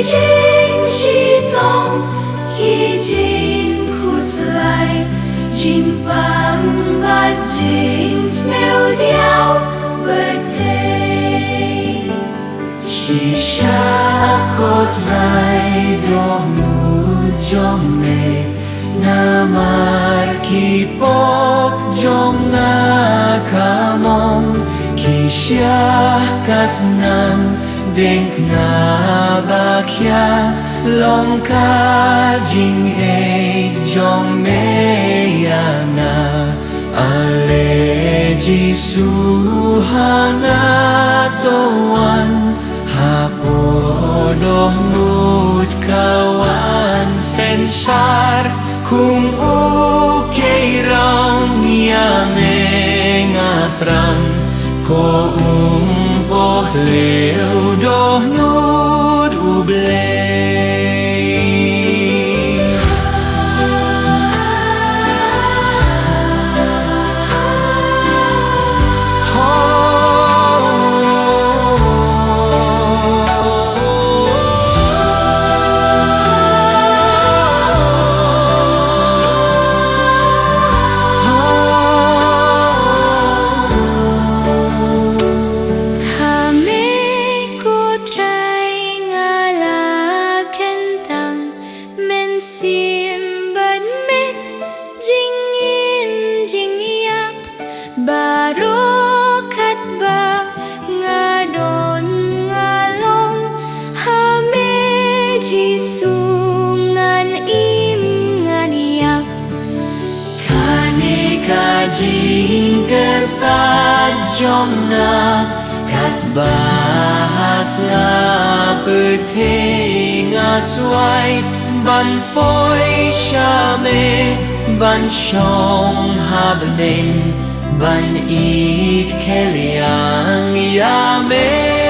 Jing Shi Tong Ki Jin Khus Lai Jin Pam Ba Jing Smell Diao Bertay Shisha Kot Rai Do Mu Jong Me Namar Ki Pok Jong Na Kamong Kisha Kasnam Denk Na Bakya Long Ka Jing He Jong Me Ya Na Ale Jisu Hana Toan Hapodoh Mut Kawan Sensar Kung ukay rang yameng atram Ko umpoh leo doh nud ublay Syiem bật mít Jingrwai Baro khát ba nga đồn nga long ha mê Jisu ngan im ngan yap Kane ka jing kerpat jom na kat bahas la berthe nga suai ban poi shame ban shong habnen ban it keliang yame